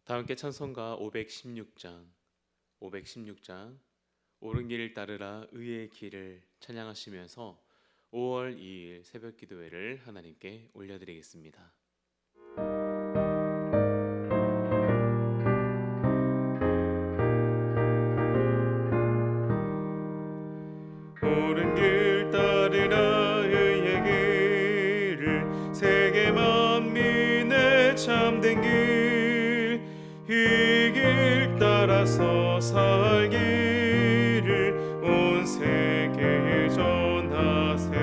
다 함께 찬송가 516장 옳은 길 따르라 의의 길을 찬양하시면서 5월 2일 새벽 기도회를 하나님께 올려드리겠습니다. 옳은 길 따르라 의의 길을 세계 만민의 참된 길 이 길 따라서 살기를 온 세계에 전하세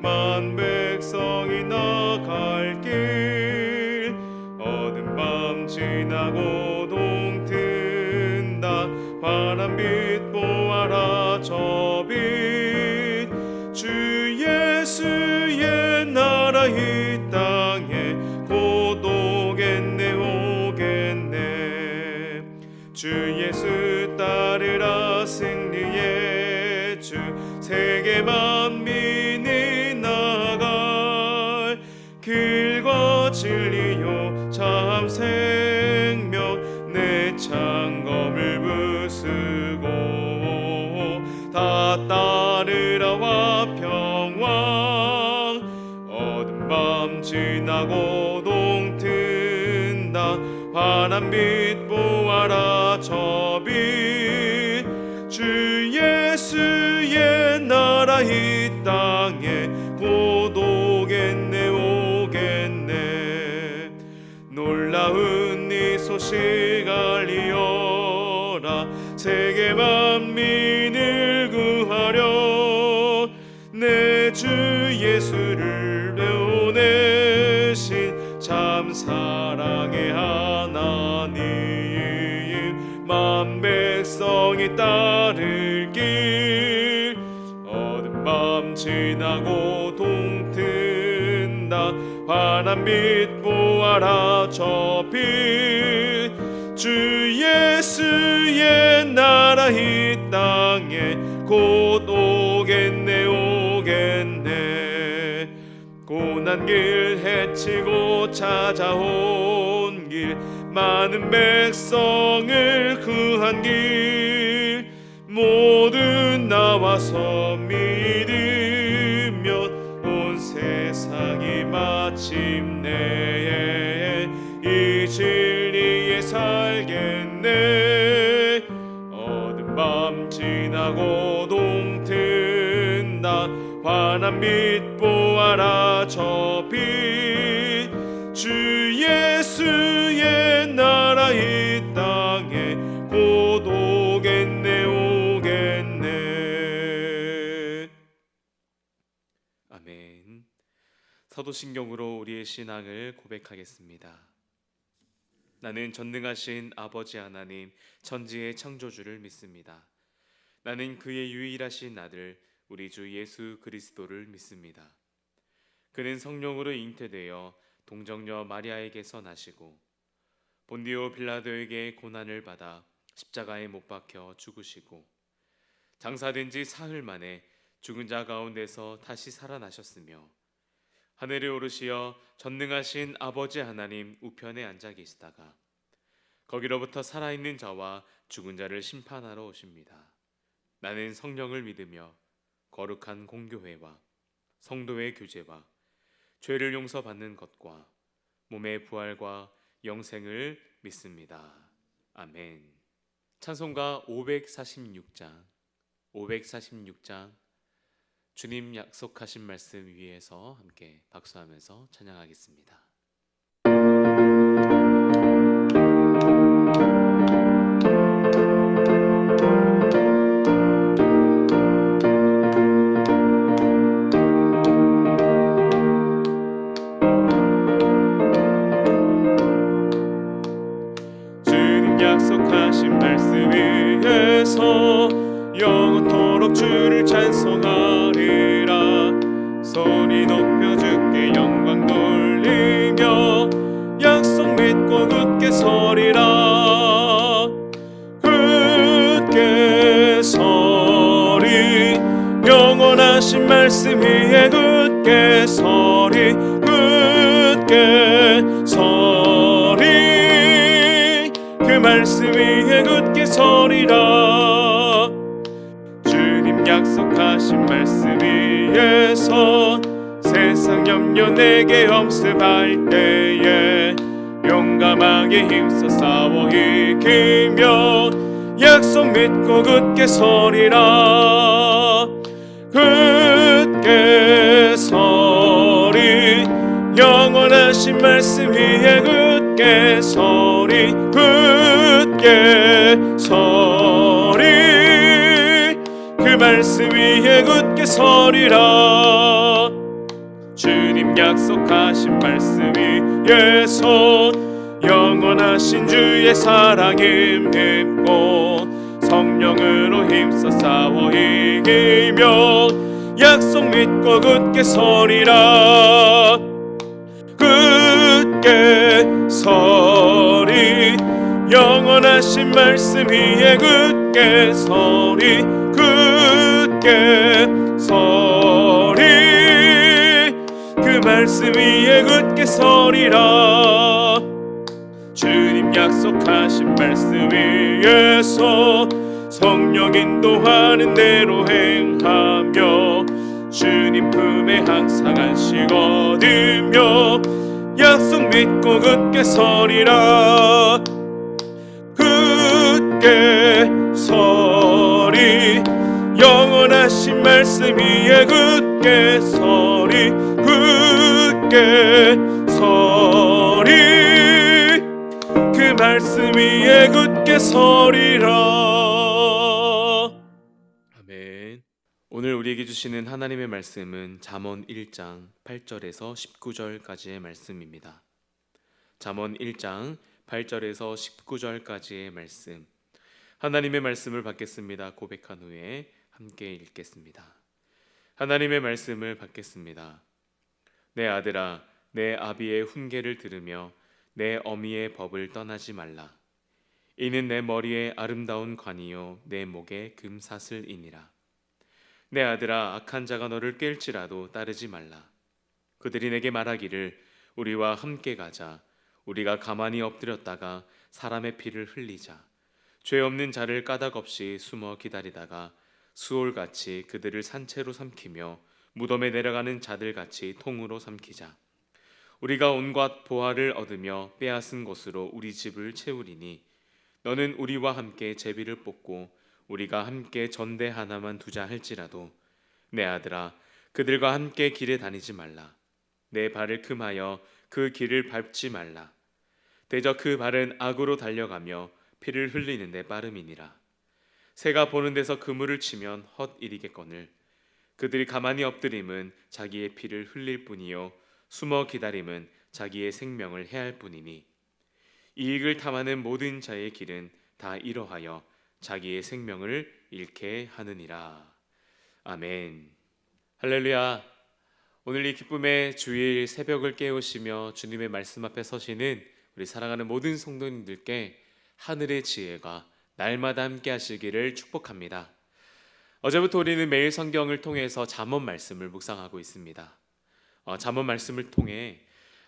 만 백성이 나갈 길 어두운 밤 지나고 동튼다 바람빛 보아라 저 빛 주 예수의 나라 이 땅에 곧 오겠네 오겠네 주 예수 따르라 승리의 주 세계 만민이 나갈 길과 진리요 참 생명 내 창검을 부수고 다 따르라와 평강 어두운 밤 지나고 동튼다 바람빛 보아라 저 빛 주 예수의 나라 이 땅에 곧 오겠네 오겠네 놀라운 이 소식 알리어라 세계 만민을 구하려 내 주 예수를 내어내신 참 사랑의 하나님 만 백성이 따를 길 어두운 밤 지나고 동튼다 바람빛 보아라 저 빛 주 예수의 나라 이 땅에 곧 오겠네 오겠네 고난 길 헤치고 찾아온 길 많은 백성을 구한 길 모두 나와서 믿으면 온 세상이 마침내 이 진리에 살겠네 어두운 밤 지나고 동튼다 바람빛 보아라 저 빛 주 예수의 나라 이 땅에 곧 오겠네 오겠네 아멘. 사도신경으로 우리의 신앙을 고백하겠습니다. 나는 전능하신 아버지 하나님 천지의 창조주를 믿습니다. 나는 그의 유일하신 아들 우리 주 예수 그리스도를 믿습니다. 그는 성령으로 잉태되어 동정녀 마리아에게서 나시고 본디오 빌라도에게 고난을 받아 십자가에 못 박혀 죽으시고 장사된 지 사흘 만에 죽은 자 가운데서 다시 살아나셨으며 하늘에 오르시어 전능하신 아버지 하나님 우편에 앉아 계시다가 거기로부터 살아있는 자와 죽은 자를 심판하러 오십니다. 나는 성령을 믿으며 거룩한 공교회와 성도의 교제와 죄를 용서받는 것과 몸의 부활과 영생을 믿습니다. 아멘. 찬송가 546장 주님 약속하신 말씀 위에서 함께 박수하면서 찬양하겠습니다. 약속하신 말씀 위에서 영원토록 주를 찬송하리라 소리 높여 주께 영광 돌리며 약속 믿고 굳게 서리라 굳게 서리 영원하신 말씀 위에 굳게 서리 굳게 서리 서리라. 주님 약속하신 말씀 위에서 세상 염려 내게 없음할 때에 용감하게 힘써 싸워 이기며 약속 믿고 굳게 서리라. 굳게 서리 영원하신 말씀 위에 굳게 서리 굳게 서리 그 말씀 위에 굳게 서리라. 주님 약속하신 말씀 위에서 영원하신 주의 사랑 힘입고 성령으로 힘써 싸워 이기며 약속 믿고 굳게 서리라. 굳게 서리 영원하신 말씀 위에 굳게 서리 굳게 서리 그 말씀 위에 굳게 서리라. 주님 약속하신 말씀 위에서 성령 인도하는 대로 행하며 주님 품에 항상 안식 얻으며 약속 믿고 굳게 서리라. 굳게 서리 영원하신 말씀 위에 굳게 서리 굳게 서리 그 말씀 위에 굳게 서리라. 아멘. 오늘 우리에게 주시는 하나님의 말씀은 잠언 1장 8절에서 19절까지의 말씀입니다. 잠언 1장 8절에서 19절까지의 말씀, 하나님의 말씀을 받겠습니다. 고백한 후에 함께 읽겠습니다. 하나님의 말씀을 받겠습니다. 내 아들아, 내 아비의 훈계를 들으며 내 어미의 법을 떠나지 말라. 이는 내 머리에 아름다운 관이요 내 목에 금사슬이니라. 내 아들아, 악한 자가 너를 깰지라도 따르지 말라. 그들이 내게 말하기를 우리와 함께 가자. 우리가 가만히 엎드렸다가 사람의 피를 흘리자. 죄 없는 자를 까닭 없이 숨어 기다리다가 수올같이 그들을 산채로 삼키며 무덤에 내려가는 자들같이 통으로 삼키자. 우리가 온갖 보화를 얻으며 빼앗은 것으로 우리 집을 채우리니 너는 우리와 함께 제비를 뽑고 우리가 함께 전대 하나만 두자 할지라도 내 아들아, 그들과 함께 길에 다니지 말라. 내 발을 금하여 그 길을 밟지 말라. 대저 그 발은 악으로 달려가며 피를 흘리는 데 빠름이니라. 새가 보는 데서 그물을 치면 헛일이겠거늘 그들이 가만히 엎드림은 자기의 피를 흘릴 뿐이요 숨어 기다림은 자기의 생명을 해할 뿐이니 이익을 탐하는 모든 자의 길은 다 이러하여 자기의 생명을 잃게 하느니라. 아멘. 할렐루야. 오늘 이 기쁨의 주일 새벽을 깨우시며 주님의 말씀 앞에 서시는 우리 사랑하는 모든 성도님들께 하늘의 지혜가 날마다 함께 하시기를 축복합니다. 어제부터 우리는 매일 성경을 통해서 잠언 말씀을 묵상하고 있습니다. 잠언 말씀을 통해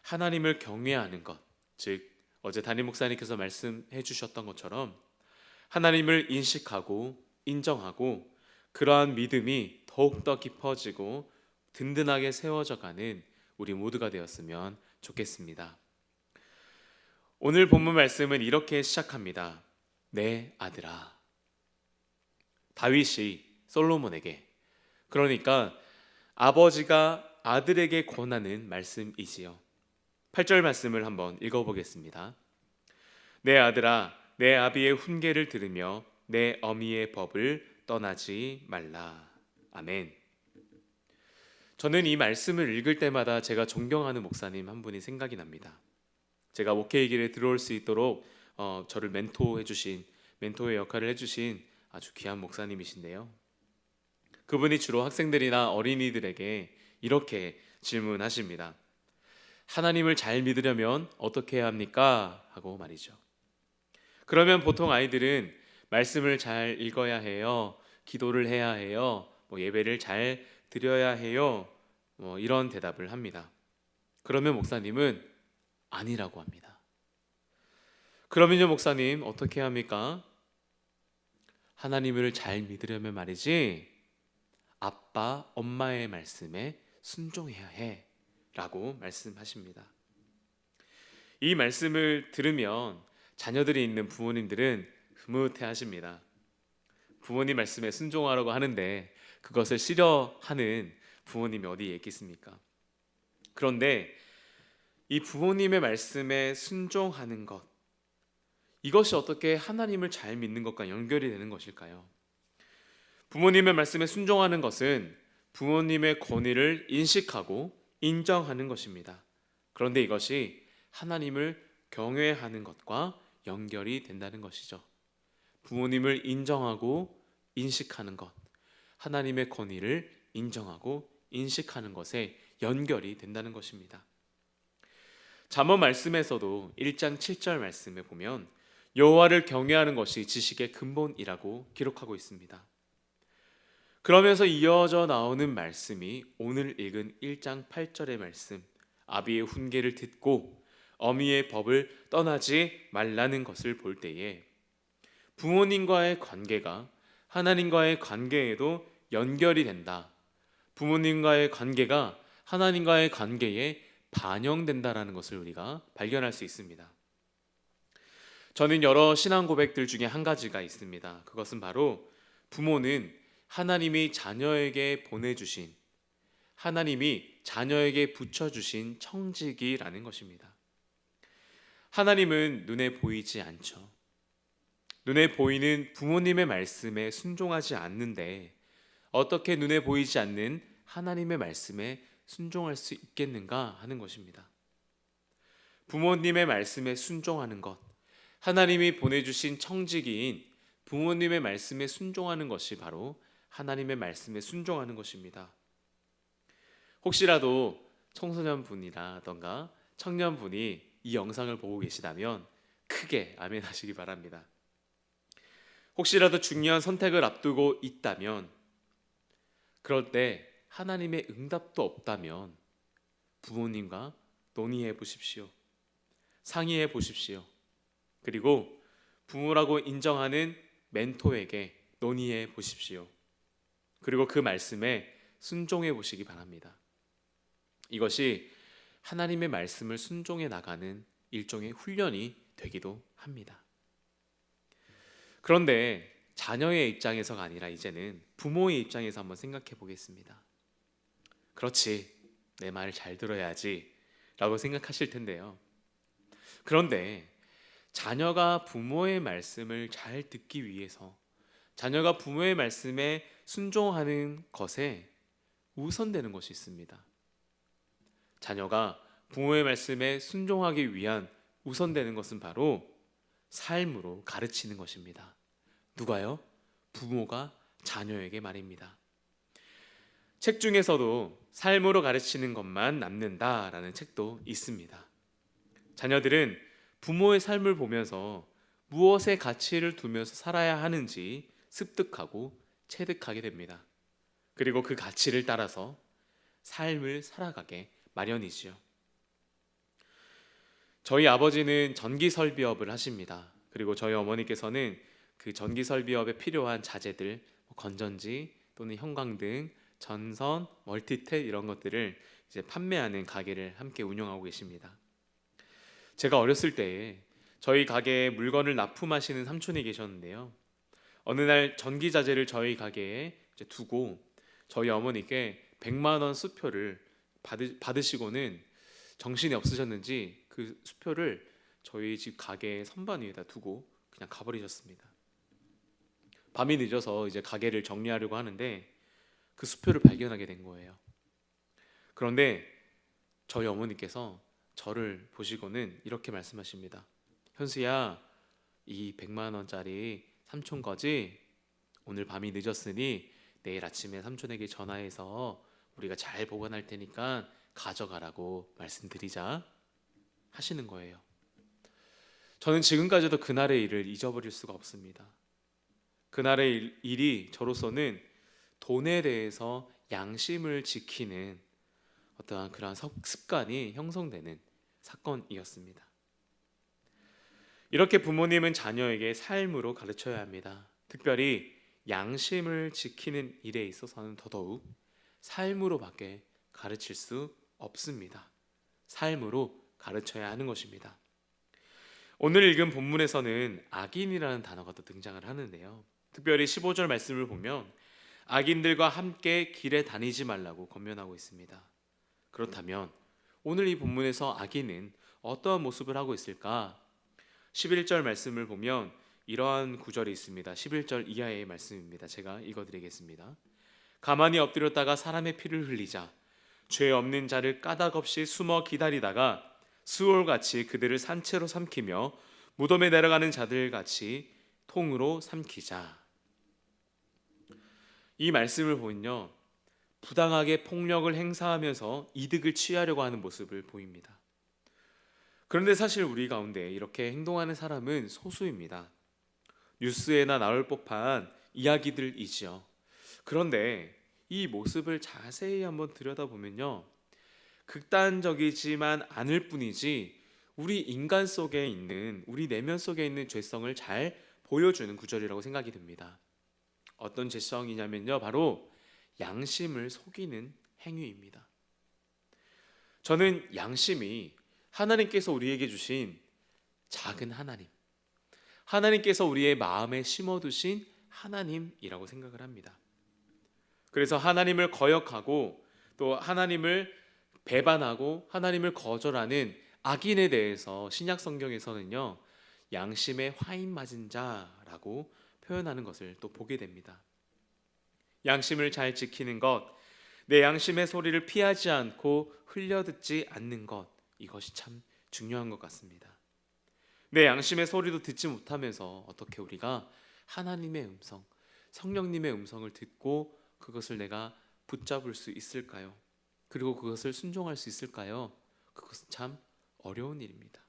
하나님을 경외하는 것, 즉 어제 담임 목사님께서 말씀해 주셨던 것처럼 하나님을 인식하고 인정하고 그러한 믿음이 더욱더 깊어지고 든든하게 세워져 가는 우리 모두가 되었으면 좋겠습니다. 오늘 본문 말씀은 이렇게 시작합니다. 내 아들아. 다윗이 솔로몬에게, 그러니까 아버지가 아들에게 권하는 말씀이지요. 8절 말씀을 한번 읽어보겠습니다. 내 아들아, 내 아비의 훈계를 들으며 내 어미의 법을 떠나지 말라. 아멘. 저는 이 말씀을 읽을 때마다 제가 존경하는 목사님 한 분이 생각이 납니다. 제가 목회의 길에 들어올 수 있도록 저를 멘토의 역할을 해주신 아주 귀한 목사님이신데요. 그분이 주로 학생들이나 어린이들에게 이렇게 질문하십니다. 하나님을 잘 믿으려면 어떻게 해야 합니까? 하고 말이죠. 그러면 보통 아이들은 말씀을 잘 읽어야 해요, 기도를 해야 해요, 예배를 잘 드려야 해요, 이런 대답을 합니다. 그러면 목사님은 아니라고 합니다. 그러면요 목사님 어떻게 해야 합니까? 하나님을 잘 믿으려면 말이지 아빠, 엄마의 말씀에 순종해야 해 라고 말씀하십니다. 이 말씀을 들으면 자녀들이 있는 부모님들은 흐뭇해 하십니다. 부모님 말씀에 순종하라고 하는데 그것을 싫어하는 부모님이 어디에 있겠습니까? 그런데 이 부모님의 말씀에 순종하는 것, 이것이 어떻게 하나님을 잘 믿는 것과 연결이 되는 것일까요? 부모님의 말씀에 순종하는 것은 부모님의 권위를 인식하고 인정하는 것입니다. 그런데 이것이 하나님을 경외하는 것과 연결이 된다는 것이죠. 부모님을 인정하고 인식하는 것, 하나님의 권위를 인정하고 인식하는 것에 연결이 된다는 것입니다. 잠언 말씀에서도 1장 7절 말씀에 보면 여호와를 경외하는 것이 지식의 근본이라고 기록하고 있습니다. 그러면서 이어져 나오는 말씀이 오늘 읽은 1장 8절의 말씀, 아비의 훈계를 듣고 어미의 법을 떠나지 말라는 것을 볼 때에 부모님과의 관계가 하나님과의 관계에도 연결이 된다. 부모님과의 관계가 하나님과의 관계에 반영된다라는 것을 우리가 발견할 수 있습니다. 저는 여러 신앙 고백들 중에 한 가지가 있습니다. 그것은 바로 부모는 하나님이 자녀에게 보내주신, 하나님이 자녀에게 붙여주신 청지기라는 것입니다. 하나님은 눈에 보이지 않죠. 눈에 보이는 부모님의 말씀에 순종하지 않는데 어떻게 눈에 보이지 않는 하나님의 말씀에 순종할 수 있겠는가 하는 것입니다. 부모님의 말씀에 순종하는 것, 하나님이 보내주신 청지기인 부모님의 말씀에 순종하는 것이 바로 하나님의 말씀에 순종하는 것입니다. 혹시라도 청소년분이라던가 청년분이 이 영상을 보고 계시다면 크게 아멘 하시기 바랍니다. 혹시라도 중요한 선택을 앞두고 있다면, 그럴 때 하나님의 응답도 없다면 부모님과 논의해 보십시오. 상의해 보십시오. 그리고 부모라고 인정하는 멘토에게 논의해 보십시오. 그리고 그 말씀에 순종해 보시기 바랍니다. 이것이 하나님의 말씀을 순종해 나가는 일종의 훈련이 되기도 합니다. 그런데 자녀의 입장에서가 아니라 이제는 부모의 입장에서 한번 생각해 보겠습니다. 그렇지, 내 말을 잘 들어야지 라고 생각하실 텐데요. 그런데 자녀가 부모의 말씀을 잘 듣기 위해서, 자녀가 부모의 말씀에 순종하는 것에 우선되는 것이 있습니다. 자녀가 부모의 말씀에 순종하기 위한 우선되는 것은 바로 삶으로 가르치는 것입니다. 누가요? 부모가 자녀에게 말입니다. 책 중에서도 삶으로 가르치는 것만 남는다라는 책도 있습니다. 자녀들은 부모의 삶을 보면서 무엇에 가치를 두면서 살아야 하는지 습득하고 체득하게 됩니다. 그리고 그 가치를 따라서 삶을 살아가게 마련이지요. 저희 아버지는 전기 설비업을 하십니다. 그리고 저희 어머니께서는 그 전기 설비업에 필요한 자재들, 건전지 또는 형광등, 전선, 멀티탭 이런 것들을 이제 판매하는 가게를 함께 운영하고 계십니다. 제가 어렸을 때에 저희 가게에 물건을 납품하시는 삼촌이 계셨는데요. 어느 날 전기 자재를 저희 가게에 이제 두고 저희 어머니께 100만 원 수표를 받으시고는 정신이 없으셨는지 그 수표를 저희 집 가게 선반 위에다 두고 그냥 가버리셨습니다. 밤이 늦어서 이제 가게를 정리하려고 하는데 그 수표를 발견하게 된 거예요. 그런데 저희 어머니께서 저를 보시고는 이렇게 말씀하십니다. 현수야, 이 100만 원짜리 삼촌 거지? 오늘 밤이 늦었으니 내일 아침에 삼촌에게 전화해서 우리가 잘 보관할 테니까 가져가라고 말씀드리자 하시는 거예요. 저는 지금까지도 그날의 일을 잊어버릴 수가 없습니다. 그날의 일이 저로서는 돈에 대해서 양심을 지키는 어떠한 그러한 습관이 형성되는 사건이었습니다. 이렇게 부모님은 자녀에게 삶으로 가르쳐야 합니다. 특별히 양심을 지키는 일에 있어서는 더더욱 삶으로밖에 가르칠 수 없습니다. 삶으로 가르쳐야 하는 것입니다. 오늘 읽은 본문에서는 악인이라는 단어가 또 등장을 하는데요. 특별히 15절 말씀을 보면 악인들과 함께 길에 다니지 말라고 권면하고 있습니다. 그렇다면 오늘 이 본문에서 악인은 어떠한 모습을 하고 있을까? 11절 말씀을 보면 이러한 구절이 있습니다. 11절 이하의 말씀입니다. 제가 읽어드리겠습니다. 가만히 엎드렸다가 사람의 피를 흘리자 죄 없는 자를 까닭없이 숨어 기다리다가 수올같이 그들을 산채로 삼키며 무덤에 내려가는 자들같이 통으로 삼키자. 이 말씀을 보면요, 부당하게 폭력을 행사하면서 이득을 취하려고 하는 모습을 보입니다. 그런데 사실 우리 가운데 이렇게 행동하는 사람은 소수입니다. 뉴스에나 나올 법한 이야기들이지요. 그런데 이 모습을 자세히 한번 들여다보면요, 극단적이지만 않을 뿐이지 우리 인간 속에 있는, 우리 내면 속에 있는 죄성을 잘 보여주는 구절이라고 생각이 듭니다. 어떤 죄성이냐면요, 바로 양심을 속이는 행위입니다. 저는 양심이 하나님께서 우리에게 주신 작은 하나님, 하나님께서 우리의 마음에 심어두신 하나님이라고 생각을 합니다. 그래서 하나님을 거역하고 또 하나님을 배반하고 하나님을 거절하는 악인에 대해서 신약 성경에서는요, 양심에 화인 맞은 자라고 표현하는 것을 또 보게 됩니다. 양심을 잘 지키는 것, 내 양심의 소리를 피하지 않고 흘려듣지 않는 것, 이것이 참 중요한 것 같습니다. 내 양심의 소리도 듣지 못하면서 어떻게 우리가 하나님의 음성, 성령님의 음성을 듣고 그것을 내가 붙잡을 수 있을까요? 그리고 그것을 순종할 수 있을까요? 그것은 참 어려운 일입니다.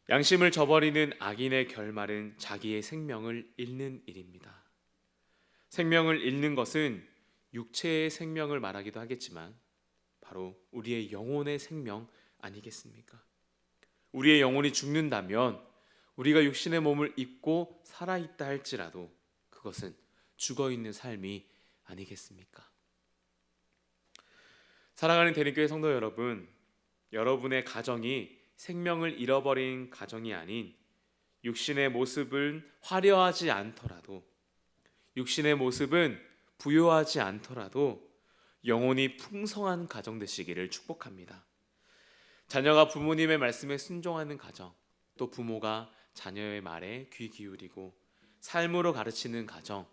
양심을 저버리는 악인의 결말은 자기의 생명을 잃는 일입니다. 생명을 잃는 것은 육체의 생명을 말하기도 하겠지만 바로 우리의 영혼의 생명 아니겠습니까? 우리의 영혼이 죽는다면 우리가 육신의 몸을 입고 살아있다 할지라도 그것은 죽어있는 삶이 아니겠습니까? 사랑하는 대림교회 성도 여러분, 여러분의 가정이 생명을 잃어버린 가정이 아닌 육신의 모습은 화려하지 않더라도, 육신의 모습은 부요하지 않더라도 영혼이 풍성한 가정 되시기를 축복합니다. 자녀가 부모님의 말씀에 순종하는 가정, 또 부모가 자녀의 말에 귀 기울이고 삶으로 가르치는 가정,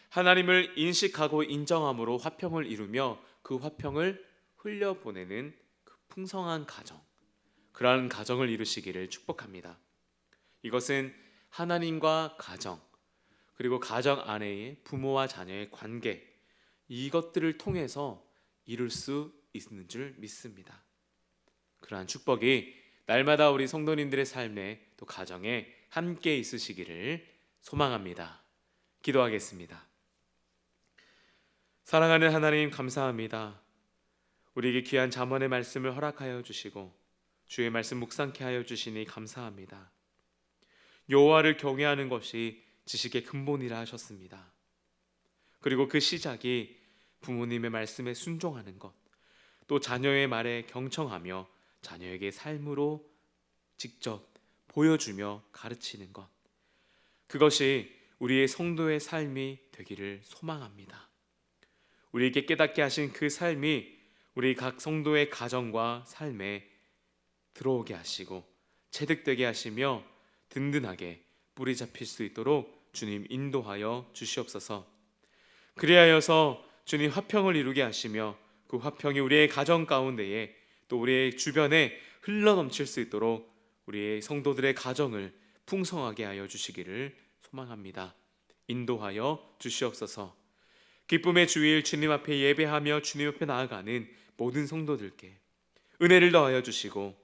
하나님을 인식하고 인정함으로 화평을 이루며 그 화평을 흘려보내는 그 풍성한 가정, 그러한 가정을 이루시기를 축복합니다. 이것은 하나님과 가정, 그리고 가정 안에의 부모와 자녀의 관계, 이것들을 통해서 이룰 수 있는 줄 믿습니다. 그러한 축복이 날마다 우리 성도님들의 삶에 또 가정에 함께 있으시기를 소망합니다. 기도하겠습니다. 사랑하는 하나님, 감사합니다. 우리에게 귀한 잠언의 말씀을 허락하여 주시고 주의 말씀 묵상케 하여 주시니 감사합니다. 여호와를 경외하는 것이 지식의 근본이라 하셨습니다. 그리고 그 시작이 부모님의 말씀에 순종하는 것, 또 자녀의 말에 경청하며 자녀에게 삶으로 직접 보여주며 가르치는 것, 그것이 우리의 성도의 삶이 되기를 소망합니다. 우리에게 깨닫게 하신 그 삶이 우리 각 성도의 가정과 삶에 들어오게 하시고 체득되게 하시며 든든하게 뿌리 잡힐 수 있도록 주님 인도하여 주시옵소서. 그리하여서 주님 화평을 이루게 하시며 그 화평이 우리의 가정 가운데에 또 우리의 주변에 흘러넘칠 수 있도록 우리의 성도들의 가정을 풍성하게 하여 주시기를 소망합니다. 인도하여 주시옵소서. 기쁨의 주일 주님 앞에 예배하며 주님 앞에 나아가는 모든 성도들께 은혜를 더하여 주시고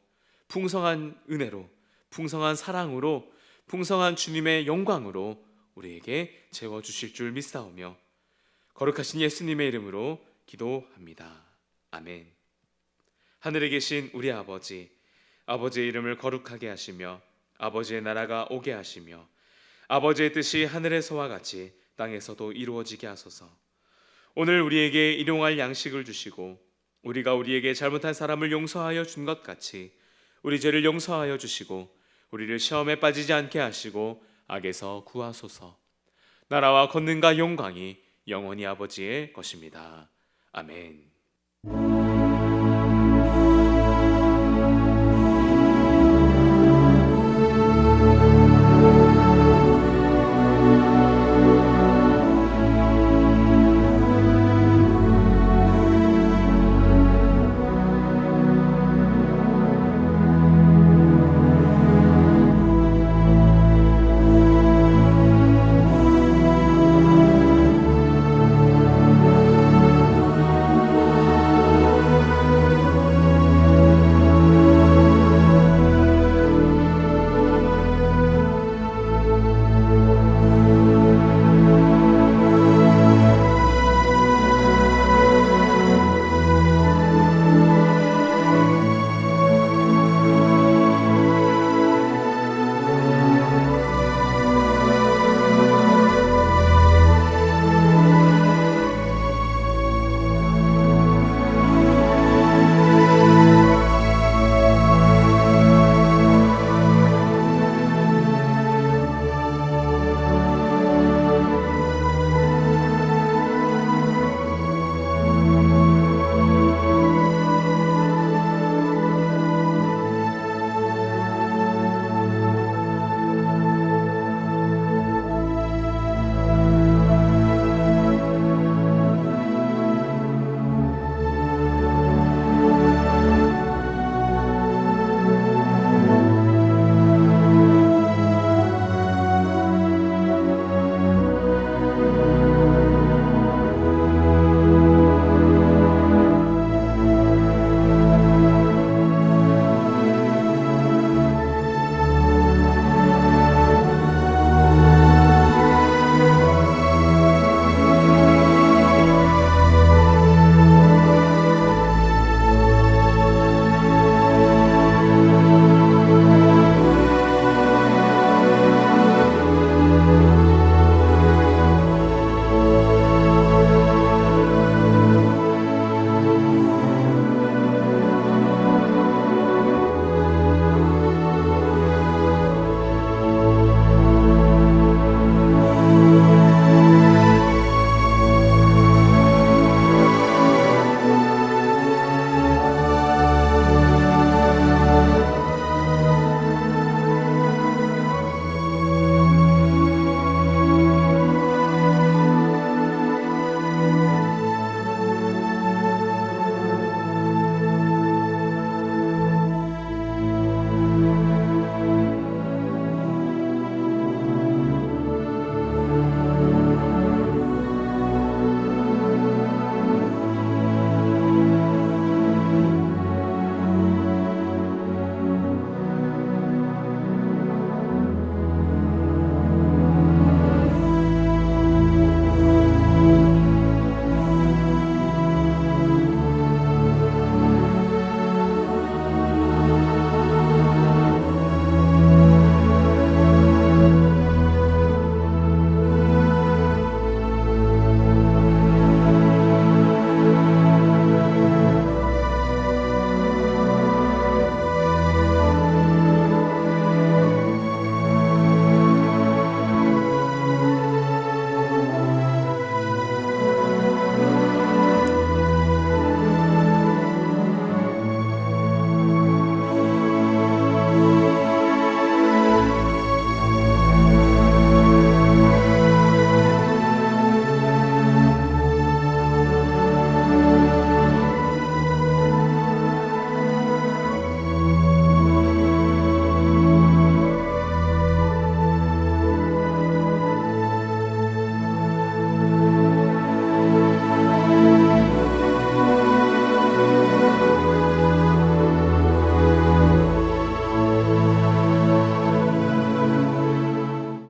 풍성한 은혜로, 풍성한 사랑으로, 풍성한 주님의 영광으로 우리에게 채워주실 줄 믿사오며 거룩하신 예수님의 이름으로 기도합니다. 아멘. 하늘에 계신 우리 아버지, 아버지의 이름을 거룩하게 하시며 아버지의 나라가 오게 하시며 아버지의 뜻이 하늘에서와 같이 땅에서도 이루어지게 하소서. 오늘 우리에게 일용할 양식을 주시고 우리가 우리에게 잘못한 사람을 용서하여 준 것 같이 우리 죄를 용서하여 주시고 우리를 시험에 빠지지 않게 하시고 악에서 구하소서. 나라와 권능과 영광이 영원히 아버지의 것입니다. 아멘.